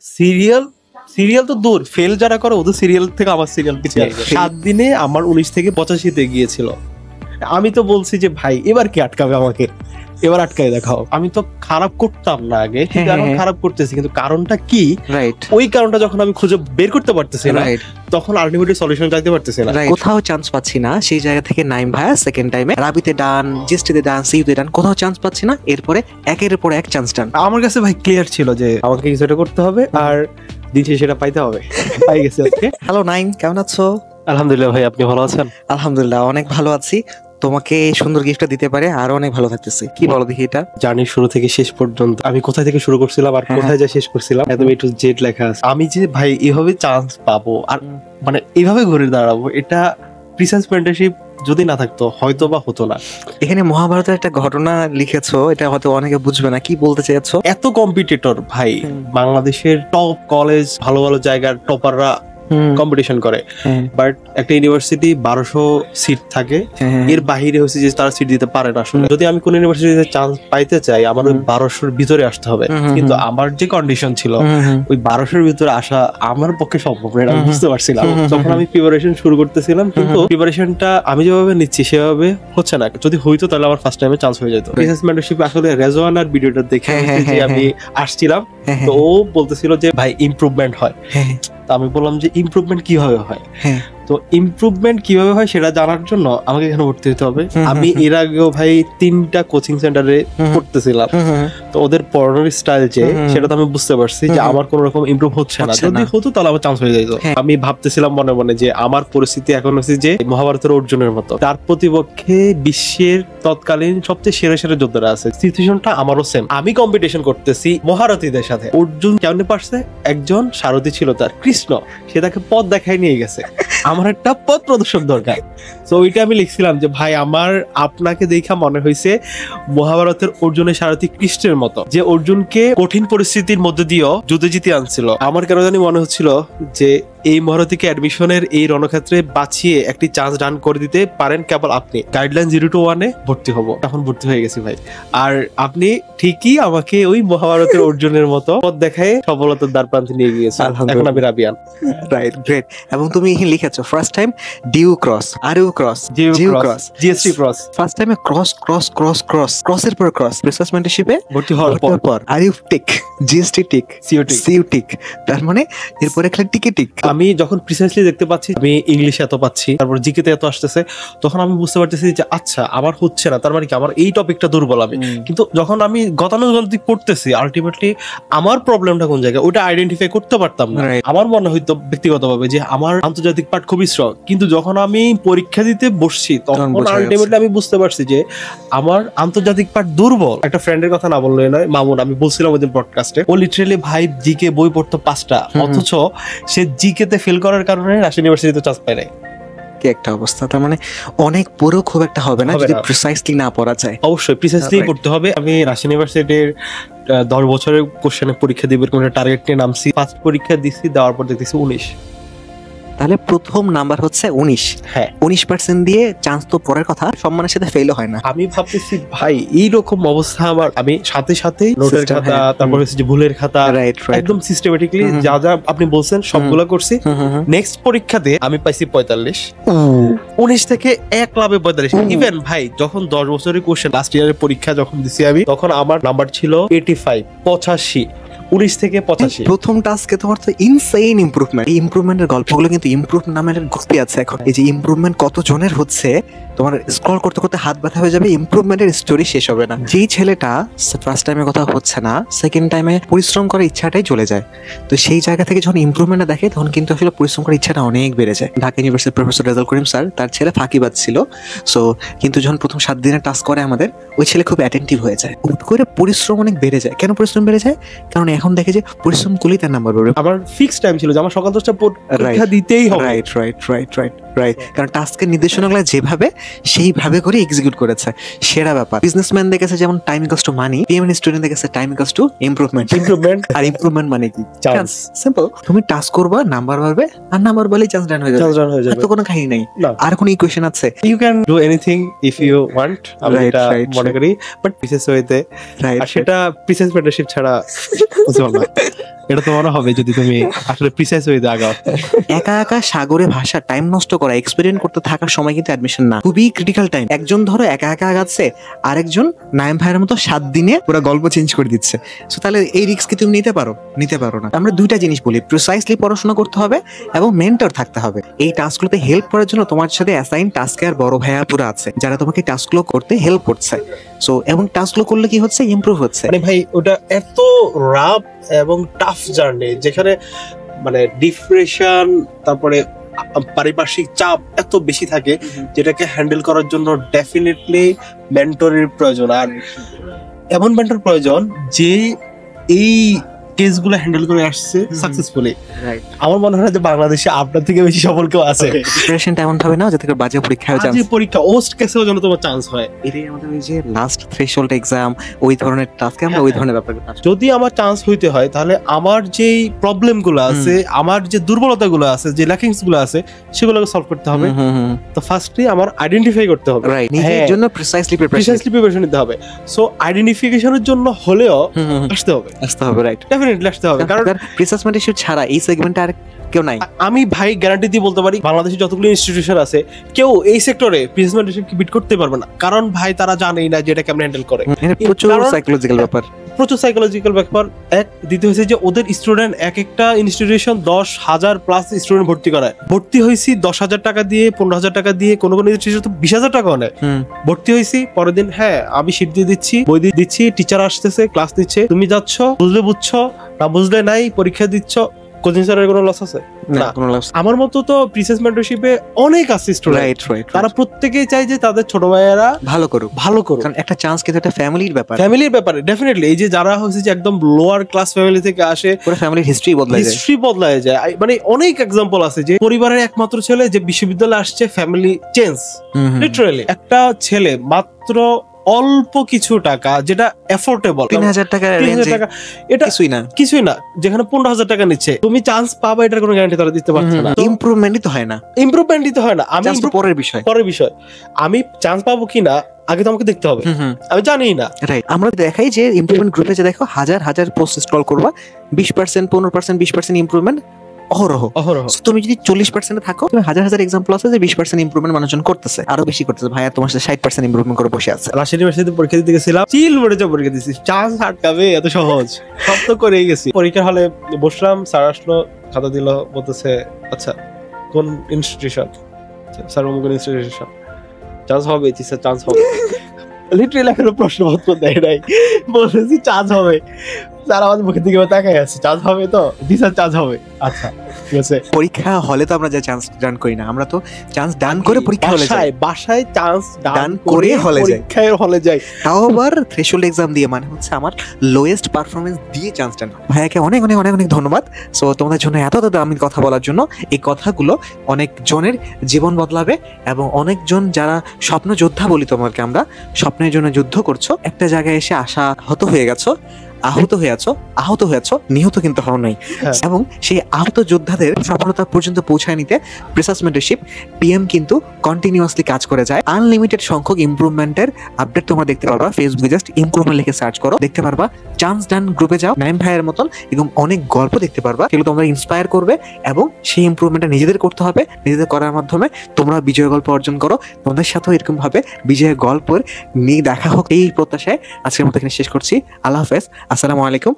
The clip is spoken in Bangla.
সিরিয়াল সিরিয়াল তো দূর, ফেল যারা করে ওদের সিরিয়াল থেকে আমার সিরিয়াল পিছিয়ে 7 দিনে আমার 19 থেকে 85-তে গিয়েছিল। আমি তো বলছি যে ভাই এবার কি আটকাবে আমাকে, এবার আটকায় দেখাও। আমি তো খারাপ করতাম না আগে, কিন্তু এখন খারাপ করতেছি, কিন্তু কারণটা কি, ওই কারণটা যখন আমি খুঁজে বের করতে পারতেছি না, তখন আলটিমেটলি সলিউশন চাইতে পারতেছি না, কোথাও চান্স পাচ্ছি না। সেই জায়গা থেকে নাইম ভাইয়া সেকেন্ড টাইমে রাবিতে ডান, জিএসটিতে ডান, সিইউতে ডান, কোথাও চান্স পাচ্ছি না, এরপরে একের পর এক চান্স ডান। আমার কাছে ভাই ক্লিয়ার ছিল যে আমাকে কিছু একটা করতে হবে আর দিন শেষে সেটা পাইতে হবে। পাই গেছি আজকে। হ্যালো নাইম, কেমন আছো? আলহামদুলিল্লাহ ভাই, আপনি ভালো আছেন? আলহামদুলিল্লাহ অনেক ভালো আছি। তোমাকে সুন্দর গিফটটা দিতে পারে আরো অনেক ভালো থাকতেছি। কি বলো দেখি এটা? জার্নির শুরু থেকে শেষ পর্যন্ত আমি কোথায় থেকে শুরু করছিলাম আর কোথায় যা শেষ করছিলাম একদম একটু জেড লেখা আছে। আমি যে ভাই এভাবে চান্স পাবো আর মানে এভাবে ঘুরে দাঁড়াবো, এটা প্রিসাইজ মেন্টরশিপ যদি না থাকতো হয়তো বা হতো না। এখানে মহাভারতের একটা ঘটনা লিখেছো, এটা হয়তো অনেকে বুঝবে না, কি বলতে চেয়েছো? এত কম্পিটিটর ভাই, বাংলাদেশের টপ কলেজ, ভালো ভালো জায়গার টপাররা কম্পিটিশন করে, বাট একটা ইউনিভার্সিটি 1200 সিট থাকে, এর বাহিরে হচ্ছে যে তারা সিট দিতে পারে না। আসলে যদি আমি কোন ইউনিভার্সিটিতে চান্স পাইতে চাই, আমার ওই 1200-র ভিতরে আসতে হবে, কিন্তু আমার যে কন্ডিশন ছিল ওই 1200-র ভিতরে আসা আমার পক্ষে সম্ভব না, আমি বুঝতে পারছিলাম। যখন আমি প্রিপারেশন শুরু করতেছিলাম, কিন্তু প্রিপারেশনটা আমি যেভাবে নিচ্ছি সেভাবে হচ্ছে না। যদি হইতো তাহলে আমার ফার্স্ট টাইমে চান্স হয়ে যেত। বিজনেস মেন্টরশিপ আসলে রেজওয়ানার ভিডিওটা দেখে যে আমি আসছিলাম, তো ও বলতেছিল যে ভাই ইমপ্রুভমেন্ট হয়। আমি বললাম যে ইমপ্রুভমেন্ট কিভাবে হয়, তো ইমপ্রুভমেন্ট কিভাবে হয় সেটা জানার জন্য আমাকে এখানে ভর্তি হতে হবে। আমি এর আগেও ভাই 3টা কোচিং সেন্টারে পড়তেছিলাম, তো ওদের পড়ানোর স্টাইল যে সেটা তো আমি বুঝতে পারছি যে আমার কোন রকম ইমপ্রুভ হচ্ছে না। যদি হতো তাহলে আমার চান্স হয়ে যেত। আমি ভাবতেছিলাম মনে মনে যে আমার পরিস্থিতি এখন হচ্ছে যে মহাভারতের অর্জুনের মতো, তার প্রতিপক্ষে বিশ্বের তৎকালীন সবচেয়ে সেরা সেরা যোদ্ধারা আছে, সিচুয়েশনটা আমারও সেম। আমি কম্পিটিশন করতেছি মহারথীদের সাথে। অর্জুন কেমনে পারছে, একজন সারথী ছিল তার, কৃষ্ণ, সে তাকে পথ দেখায় নিয়ে গেছে, আমার একটা পথ প্রদর্শক দরকার। তো ওইটা আমি লিখছিলাম যে ভাই আমার আপনাকে দেখা মনে হয়েছে মহাভারতের অর্জুনের সারথী কৃষ্ণের মতো, যে অর্জুনকে কঠিন পরিস্থিতির মধ্যে দিয়েও যুদ্ধে জিতে আনছিল। আমার কেন জানি মনে হচ্ছিল যে এই মহারথীকে অ্যাডমিশনের এই রণক্ষেত্রে বাঁচিয়ে একটি চান্স ডান করে দিতে পারেন কেবল আপনি। গাইডলাইন 0 to 1-এ ভর্তি হবো, এখন ভর্তি হয়ে গেছি ভাই। আর আপনি ঠিকই আমাকে ওই মহাভারতের অর্জুনের মতো পথ দেখায় সফলতার দ্বার প্রান্তে নিয়ে গিয়েছেন। এখন আমি রাবিয়ান। Right, great. এবং তুমি লিখেছো first time DU cross, R U cross, JU cross, GST cross. First টাইমে ক্রস ক্রস ক্রস ক্রস, ক্রসের পর ক্রস, রিসার্চ মেন্টরশিপে ভর্তি হওয়ার পর R U tick, GST tick, CU tick, তার মানে এরপরে একটা টিকে টিক। আমি যখন প্রিসাইসলি দেখতে পাচ্ছি আমি ইংলিশে এত পাচ্ছি, তারপর জিকেতে এত আসতেছে, তখন আমি বুঝতে পারতেছি যে আচ্ছা আমার হচ্ছে না, তার মানে কি আমার এই টপিকটা দুর্বল আমি। কিন্তু যখন আমি গতানুগতিক পড়তেছি, আলটিমেটলি আমার প্রবলেমটা কোন জায়গায় ওটা আইডেন্টিফাই করতে পারতাম না। আমার মনে হইতো ব্যক্তিগতভাবে যে আমার আন্তর্জাতিক পাঠ খুবই স্ট্রং, কিন্তু যখন আমি পরীক্ষা দিতে বসছি তখন আলটিমেটলি আমি বুঝতে পারছি যে আমার আন্তর্জাতিক পাঠ দুর্বল। একটা ফ্রেন্ডের কথা না বললে নয়, মামুন, আমি বলছিলাম ওই দিন পডকাস্টে, ও লিটারালি ভাই জিকে বই পড়তো 5টা, অথচ সে জিকেতে ফেল করার কারণে রাজশাহী ইউনিভার্সিটিতে চান্স পায় নাই। কি একটা অবস্থা! তার মানে অনেক পুরো খুব একটা হবে না যদি প্রিসাইসলি না পড়া যায়। অবশ্যই প্রিসাইসলি পড়তে হবে। আমি রাজশাহী ইউনিভার্সিটির 10 বছরের কোশ্চেনের পরীক্ষা দিবার কোনো টার্গেট নিয়ে নামছি। ফার্স্ট পরীক্ষা দিচ্ছি, দেওয়ার পর দেখতেছি 19। তাহলে প্রথম নাম্বার হচ্ছে 19। হ্যাঁ, 19% দিয়ে চান্স তো পড়ার কথা, সম্মানের সাথে ফেলও হয় না। আমি ভাবতেছি ভাই এইরকম অবস্থা আমার, আমি সাথে সাথেই নোটের খাতা, তারপর হচ্ছে যে ভুলের খাতা, একদম সিস্টেমেটিকলি যা যা আপনি বলছেন সবগুলো করছি। নেক্সট পরীক্ষাতে আমি পাইছি 45। 19 থেকে 1 লাভে 45। ইভেন ভাই যখন 10 বছরের কোশ্চেন লাস্ট ইয়ারের পরীক্ষা যখন দিছি আমি, তখন আমার নাম্বার ছিল 85, 85। 19 থেকে 85। প্রথম টাস্কে তোমার তো ইনসেইন ইমপ্রুভমেন্ট। এই ইমপ্রুভমেন্টের গল্পগুলো কিন্তু ইমপ্রুভ নামের গল্পই আছে এখন। এই যে ইমপ্রুভমেন্ট কত জনের হচ্ছে, তোমার স্ক্রল করতে করতে হাত ব্যথা হয়ে যাবে, ইমপ্রুভমেন্টের স্টোরি শেষ হবে না। যেই ছেলেটা ফার্স্ট টাইমে কথা হচ্ছে না, সেকেন্ড টাইমে পরিশ্রম করার ইচ্ছাটাই চলে যায়। তো সেই জায়গা থেকে যখন ইমপ্রুভমেন্টটা দেখে তখন কিন্তু আসলে পরিশ্রম করার ইচ্ছাটা অনেক বেড়ে যায়। ঢাকা ইউনিভার্সিটির প্রফেসর রেজাল করিম স্যার, তার ছেলে ফাঁকিবাজ ছিল। সো কিন্তু যখন প্রথম 7 দিনের টাস্ক করে আমাদের, ওই ছেলে খুব অ্যাটেন্টিভ হয়ে যায়, হুট করে পরিশ্রম অনেক বেড়ে যায়। কেন পরিশ্রম বেড়ে যায়? কারণ এখন দেখে যে পরিশ্রম করলেই তার নাম্বার পাবে। আমার ফিক্স টাইম ছিল যে আমার সকাল 10টা পরীক্ষা দিতেই হবে। Right right right right right. কারণ টাস্কের নির্দেশনাগুলো যেভাবে সেইভাবে করে এক্সিকিউট করেছে, সেরা ব্যাপার। বিজনেসম্যান দেখেছে যেমন time equals to money, PMN student দেখেছে টাইম ইকুয়ালস টু ইমপ্রুভমেন্ট। আর ইমপ্রুভমেন্ট মানে কি? চান্স। সিম্পল। তুমি টাস্ক করবা, নাম্বার বাড়বে, আর নাম্বার বলেই চান্স ডান হয়ে যাবে। তো কোনো কাহিনী নাই। আর কোনো ইকুয়েশন আছে? You can do anything if you want. আমি এটা মনে করি, বাট প্রিসাইস ওয়েতে। আর সেটা প্রিসাইস মেন্টরশিপ ছাড়া বুঝতে পারলাম না। এটা তোমারও হবে যদি তুমি আসলে প্রিসাইজ ওয়েতে আগাও। একা একা সাগরে ভাষা টাইম নষ্ট করা, এক্সপেরিমেন্ট করতে থাকার সময় কিন্তু অ্যাডমিশন না, খুবই ক্রিটিক্যাল টাইম। একজন ধরো একা একা আগাচ্ছে, আরেকজন নাইম ভাইয়ের মতো 7 দিনে পুরো গল্প চেঞ্জ করে দিচ্ছে। সো তাহলে এই রিস্ক কি তুমি নিতে পারো? নিতে পারো না। আমরা দুইটা জিনিস বলি, প্রিসাইসলি পড়াশোনা করতে হবে এবং মেন্টর থাকতে হবে। এই টাস্কগুলোতে হেল্প করার জন্য তোমার সাথে অ্যাসাইন টাস্কের বড় ভাইয়া পুরো আছে, যারা তোমাকে টাস্কগুলো করতে হেল্প করছে। সো এবং টাস্কগুলো করলে কি হচ্ছে, ইমপ্রুভ হচ্ছে। মানে ভাই ওটা এত রাফ এবং টাফ জার্নি, যেখানে মানে ডিপ্রেশন, তারপরে পারিপার্শ্বিক চাপ এত বেশি থাকে, যেটাকে হ্যান্ডেল করার জন্য ডেফিনেটলি মেন্টরের প্রয়োজন। আর এমন মেন্টর প্রয়োজন যে এই কেসগুলো হ্যান্ডেল করে আসছে সাকসেসফুলি। আমার মনে হয় যে বাংলাদেশে আপনার থেকে বেশি সফল কেউ আছে। প্রিপারেশনটা এমন ভাবে না যাতে করে বাজে পরীক্ষায় চান্স, বাজে পরীক্ষা ওস্ট কেসেও যেন তোমার চান্স হয়। এটাই আমাদের ওই যে লাস্ট থ্রেশহোল্ড এক্সাম, ওই ধরনের টাস্কে আমরা ওই ধরনের ব্যাপারগুলো। যদি আমার চান্স হইতে হয় তাহলে আমার যেই প্রবলেমগুলো আছে, আমার যে দুর্বলতাগুলো আছে, যে ল্যাকিংস গুলো আছে, সেগুলোকে সলভ করতে হবে। তো ফার্স্টলি আমার আইডেন্টিফাই করতে হবে, রাইট, নিজের জন্য প্রিসাইসলি প্রিপারেশন নিতে হবে। সো আইডেন্টিফিকেশনের জন্য হলেও আসতে হবে, রাইট, ডেফিনেটলি আসতে হবে। কারণ প্রিসাইসমেন্ট ইস্যু ছাড়া এই সেগমেন্টে আর কেউ নাই। আমি ভাই গ্যারান্টি দিয়ে বলতে পারি, বাংলাদেশে যতগুলো ইনস্টিটিউশন আছে, কেউ এই সেক্টরে প্রিসাইসমেন্টকে বিট করতে পারবে না। কারণ ভাই তারা জানেই না যে এটা কেমন হ্যান্ডেল করে। প্রচুর সাইকোলজিক্যাল ব্যাপার, প্রচুর সাইকোলজিক্যাল ব্যাপার। এক দ্বিতীয় হয়েছে যে ওদের স্টুডেন্ট, এক একটা ইনস্টিটিউশন 10,000 প্লাস স্টুডেন্ট ভর্তি করায়। ভর্তি হয়েছি 10,000 টাকা দিয়ে, 15,000 টাকা দিয়ে, কোনো কোনো ইনস্টিটিউশন তো 20,000 টাকাও নেয়। ভর্তি হয়েছি, পরের দিন হ্যাঁ আমি শিট দিয়ে দিচ্ছি, বই দিয়ে দিচ্ছি, টিচার আসতেছে, ক্লাস দিচ্ছে, তুমি যাচ্ছ, বুঝলে বুঝছো, না বুঝলে নাই, পরীক্ষা দিচ্ছ, কোচিং সেন্টারের কোনো লস আছে না। আমার মতো তো প্রিসেস মেন্টরশিপে অনেক আছে স্টুডেন্ট, তারা প্রত্যেকেই চায় যে তাদের ছোট ভাইয়েরা ভালো করুক। কারণ একটা চান্স কিন্তু একটা ফ্যামিলির ব্যাপারে ডেফিনেটলি। এই যে যারা হচ্ছে যে একদম লোয়ার ক্লাস ফ্যামিলি থেকে আসে, পুরো ফ্যামিলির হিস্ট্রি বদলায় যায়। মানে অনেক এক্সাম্পল আছে যে পরিবারের একমাত্র ছেলে যে বিশ্ববিদ্যালয়ে আসছে, ফ্যামিলি চেঞ্জ লিটারালি। একটা ছেলে মাত্র অল্প কিছু টাকা, যেটা এফোর্ডেবল, 3,000 টাকা, এটা কিছুই না, যেখানে 15,000 টাকা নিচ্ছে, তুমি চান্স পাবা এটার কোনো গ্যারান্টি তারা দিতে পারছে না। ইমপ্রুভমেন্টই তো হয় না। আমি পরের বিষয় আমি চান্স পাবো কিনা আগে তো আমাকে দেখতে হবে, আমি জানি না। আমরা দেখাই যে ইমপ্রুভমেন্ট গ্রুপে যে দেখো হাজার হাজার পোস্ট স্ক্রল করবা, 20%, 15%, 20% ইমপ্রুভমেন্ট অহরহ। তুমি যদি 40% থাকো, হাজার হাজার এক্সাম্পল আছে যে 20% ইমপ্রুভমেন্ট মানুষজন করতেছে, আরো বেশি করতেছে। ভাইয়া তোমার সাথে 60% ইমপ্রুভমেন্ট করে বসে আছে। রাজশাহী ইউনিভার্সিটিতে পরীক্ষা দিতে গেছিলাম, চিল মোড়ে যা পরীক্ষা দিয়েছি, চান্স আটকাবে এত সহজ, সব তো করেই গেছি। পরীক্ষার হলে বসলাম, স্যার আসলো, খাতা দিল, বলতেছে আচ্ছা কোন ইনস্টিটিউশন, স্যার কোন ইনস্টিটিউশন, চান্স হবে, স্যার চান্স হবে। লিটারালি এখনো প্রশ্নপত্র দেয় নাই, বলেছি চান্স হবে, স্যার আমাদের মুখের দিকে তাকাই আছে, চান্স হবে তো, স্যার চান্স হবে, আচ্ছা ঠিক আছে। পরীক্ষা হলে তো আমরা যা চান্স ডান করি না, আমরা তো চান্স ডান করে পরীক্ষা হলে যাই, বাসায় চান্স ডান করে হলে যাই, তাও আবার থ্রেশহোল্ড এক্সাম দিয়ে, মানে হচ্ছে আমার লোয়েস্ট পারফরমেন্স দিয়ে চান্স ডান। ভাইয়াকে অনেক অনেক অনেক অনেক ধন্যবাদ। সো তোমাদের জন্য এত দামি কথা বলার জন্য। এই কথাগুলো অনেক জনের জীবন বদলাবে এবং অনেকজন যারা স্বপ্ন যোদ্ধা বলি তোমাকে আমরা, স্বপ্নের জন্য যুদ্ধ করছো, একটা জায়গায় এসে আশাহত হয়ে গেছো, আহত হয়েছ, নিহত কিন্তু হও নাই। এবং সেই আহত যোদ্ধাদের সফলতা পর্যন্ত পৌঁছায় নিতে প্রিসাইস মেন্টরশিপ পিএম কিন্তু কন্টিনিউয়াসলি কাজ করে যায়। আনলিমিটেড সংখ্যক ইমপ্রুভমেন্টের আপডেট তোমরা দেখতে পারবা। ফেসবুকে জাস্ট ইমপ্রুভমেন্ট লিখে সার্চ করো, দেখতে পারবা। চান্স ডান গ্রুপে যাও, নাইম ভাইয়ের মতন এবং অনেক গল্প দেখতে পারবা, সেগুলো তোমরা ইন্সপায়ার করবে এবং সেই ইমপ্রুভমেন্টটা নিজেদের করতে হবে। নিজেদের করার মাধ্যমে তোমরা বিজয় গল্প অর্জন করো। তোমাদের সাথেও এরকম ভাবে বিজয়ের গল্পের নিয়ে দেখা হোক, এই প্রত্যাশায় আজকের মতো এখানে শেষ করছি। আল্লাহ হাফেজ, আসসালামু আলাইকুম।